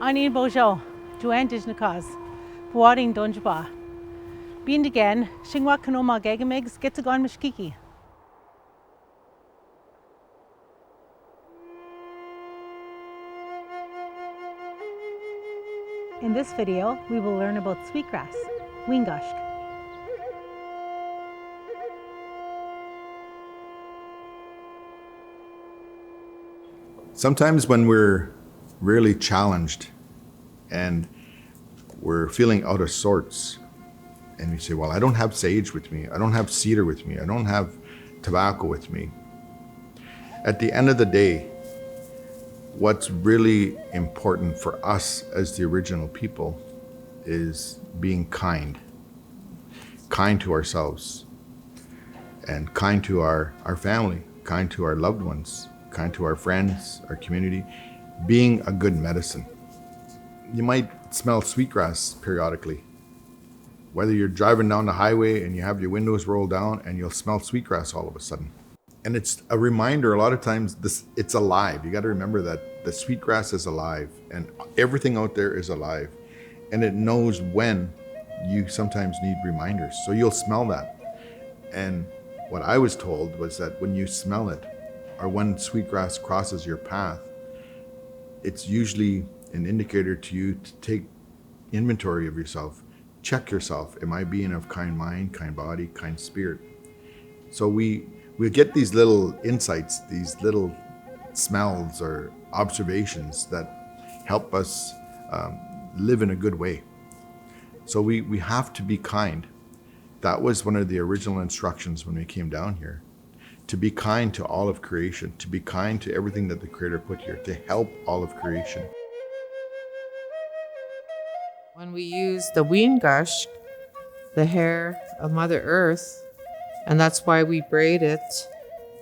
Anin Bojo, Joanne Dijnakas, Puaring Donjaba. Being again, Shingwauk Kinoomaage Gamig, Gitigaan Mishkiki. In this video, we will learn about sweetgrass, Wiingashk. Sometimes when we're really challenged and we're feeling out of sorts and we say, well, I don't have sage with me, I don't have cedar with me, I don't have tobacco with me. At the end of the day, what's really important for us as the original people is being kind to ourselves and kind to our family, kind to our loved ones, kind to our friends, our community, being a good medicine. You might smell sweetgrass periodically. Whether you're driving down the highway and you have your windows rolled down and you'll smell sweetgrass all of a sudden. And it's a reminder, a lot of times it's alive. You got to remember that the sweetgrass is alive and everything out there is alive. And it knows when you sometimes need reminders. So you'll smell that. And what I was told was that when you smell it, or when sweetgrass crosses your path, it's usually an indicator to you to take inventory of yourself, check yourself. Am I being of kind mind, kind body, kind spirit? So we get these little insights, these little smells or observations that help us live in a good way. So we have to be kind. That was one of the original instructions when we came down here. To be kind to all of creation, to be kind to everything that the Creator put here, to help all of creation. When we use the Wiingashk, the hair of Mother Earth, and that's why we braid it,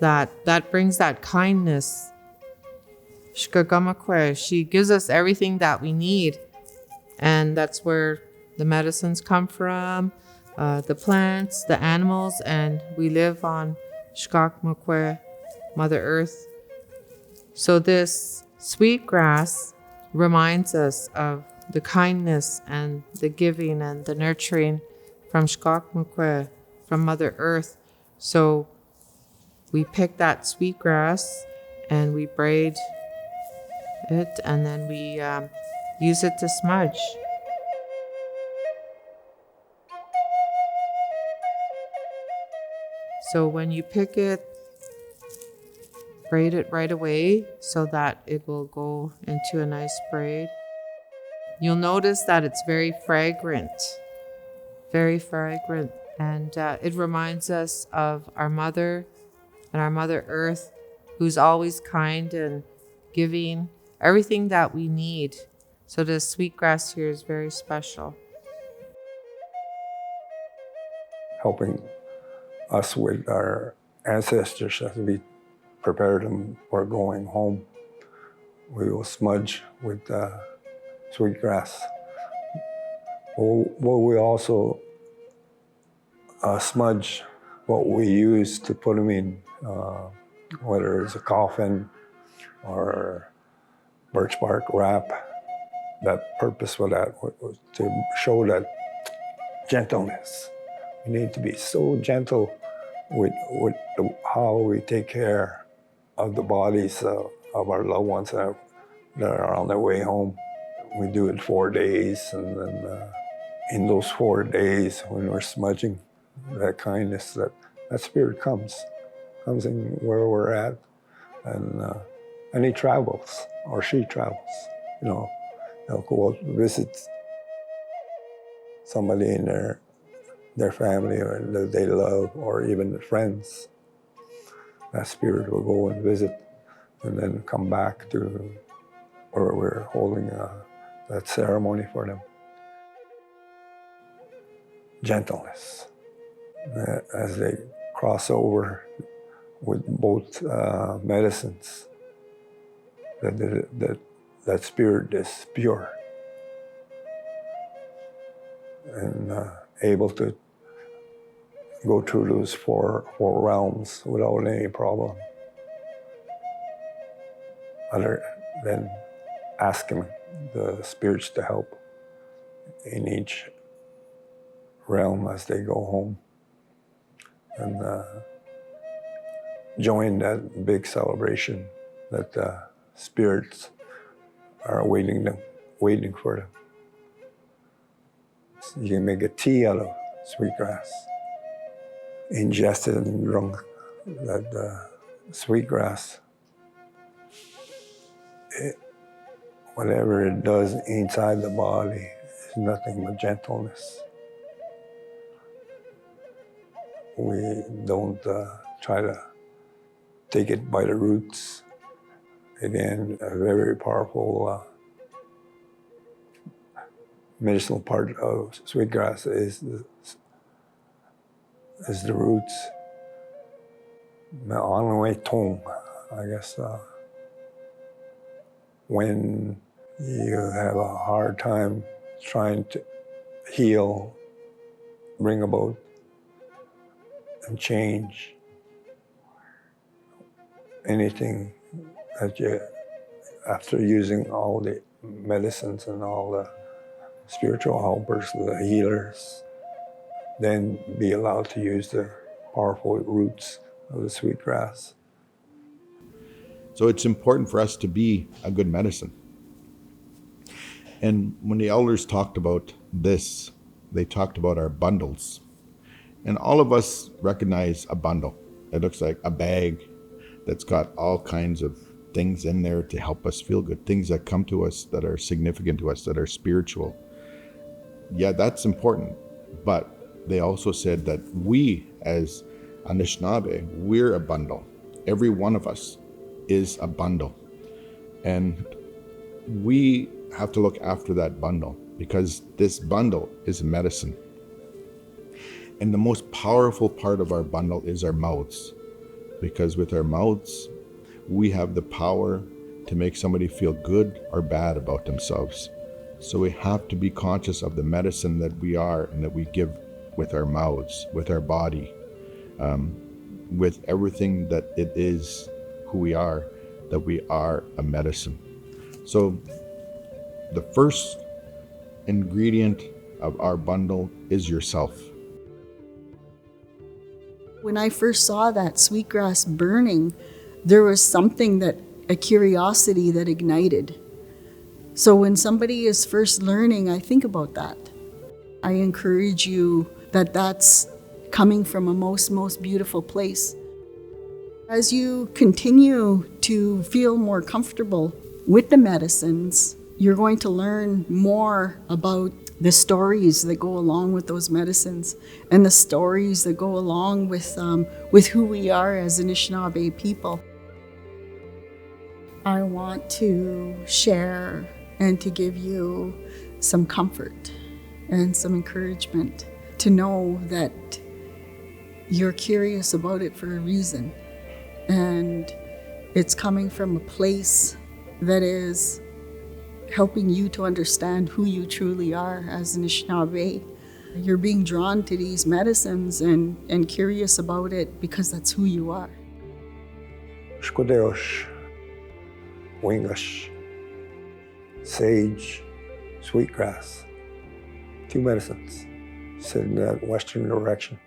that brings that kindness. Shkagamakwe, she gives us everything that we need, and that's where the medicines come from, the plants, the animals, and we live on Shkagamakwe, Mother Earth. So this sweetgrass reminds us of the kindness and the giving and the nurturing from Shkagamakwe, from Mother Earth. So we pick that sweetgrass and we braid it, and then we use it to smudge. So when you pick it, braid it right away so that it will go into a nice braid. You'll notice that it's very fragrant, and it reminds us of our mother and our Mother Earth, who's always kind and giving everything that we need. So the sweetgrass here is very special. Helping us with our ancestors as we prepare them for going home. We will smudge with sweetgrass. Well, we also smudge what we use to put them in, whether it's a coffin or birch bark wrap. That purpose for that was to show that gentleness. We need to be so gentle with how we take care of the bodies of our loved ones that are on their way home. We do it 4 days, and then in those 4 days when we're smudging, that kindness, that spirit comes in where we're at, and he travels, or she travels, they'll go out and visit somebody in their family or that they love, or even friends. That spirit will go and visit and then come back to where we're holding that ceremony for them. Gentleness. As they cross over with both medicines, that spirit is pure and able to go through those four realms without any problem, other than asking the spirits to help in each realm as they go home, and join that big celebration that the spirits are waiting for them. So you can make a tea out of sweetgrass, ingested and drunk. That sweetgrass, whatever it does inside the body is nothing but gentleness. We don't try to take it by the roots. Again, a very powerful medicinal part of sweetgrass is the roots. On the way tong, I guess, when you have a hard time trying to heal, bring about, and change anything that you, after using all the medicines and all the spiritual helpers, the healers, then be allowed to use the powerful roots of the sweetgrass. So it's important for us to be a good medicine. And when the elders talked about this, they talked about our bundles. And all of us recognize a bundle. It looks like a bag that's got all kinds of things in there to help us feel good, things that come to us that are significant to us, that are spiritual. Yeah, that's important. But they also said that we as Anishinaabe, we're a bundle. Every one of us is a bundle. And we have to look after that bundle because this bundle is medicine. And the most powerful part of our bundle is our mouths, because with our mouths, we have the power to make somebody feel good or bad about themselves. So we have to be conscious of the medicine that we are and that we give with our mouths, with our body, with everything that it is who we are, that we are a medicine. So the first ingredient of our bundle is yourself. When I first saw that sweetgrass burning, there was something a curiosity that ignited. So when somebody is first learning, I think about that. I encourage you that that's coming from a most beautiful place. As you continue to feel more comfortable with the medicines, you're going to learn more about the stories that go along with those medicines and the stories that go along with who we are as Anishinaabe people. I want to share and to give you some comfort and some encouragement to know that you're curious about it for a reason. And it's coming from a place that is helping you to understand who you truly are as an Anishinaabe. You're being drawn to these medicines and curious about it because that's who you are. Shkodeosh, Wiingashk, sage, sweetgrass, 2 medicines sit in that western direction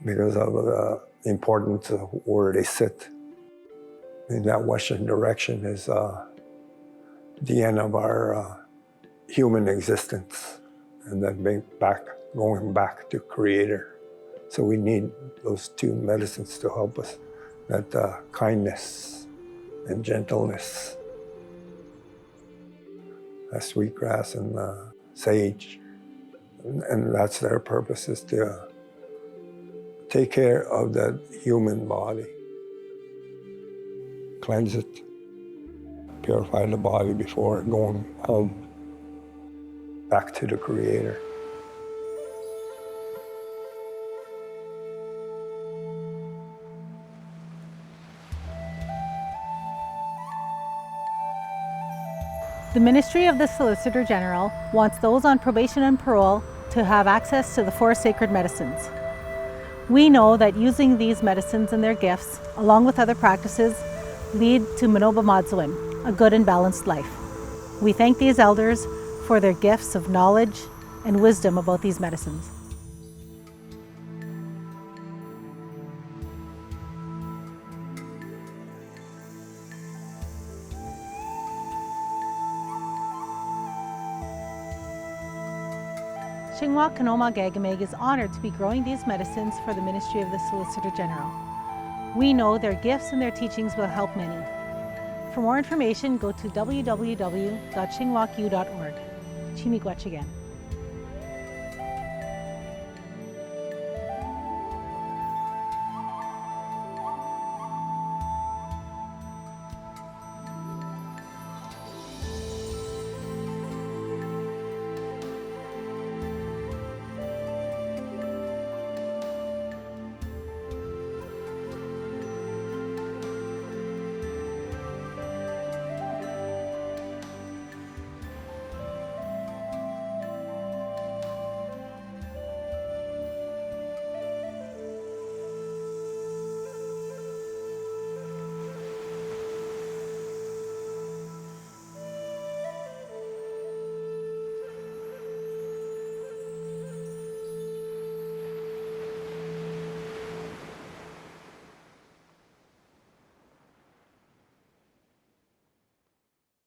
because of the importance of where they sit. In that western direction is the end of our human existence, and then going back to Creator. So we need those 2 medicines to help us, that kindness and gentleness. That sweetgrass and sage, and that's their purpose, is to take care of that human body, cleanse it, purify the body before going home back to the Creator. The Ministry of the Solicitor General wants those on probation and parole to have access to the 4 sacred medicines. We know that using these medicines and their gifts, along with other practices, lead to Manoba Madzuin, a good and balanced life. We thank these elders for their gifts of knowledge and wisdom about these medicines. Shingwauk Kinoomaage Gamig is honored to be growing these medicines for the Ministry of the Solicitor General. We know their gifts and their teachings will help many. For more information, go to www.shingwauku.org. Miigwech again.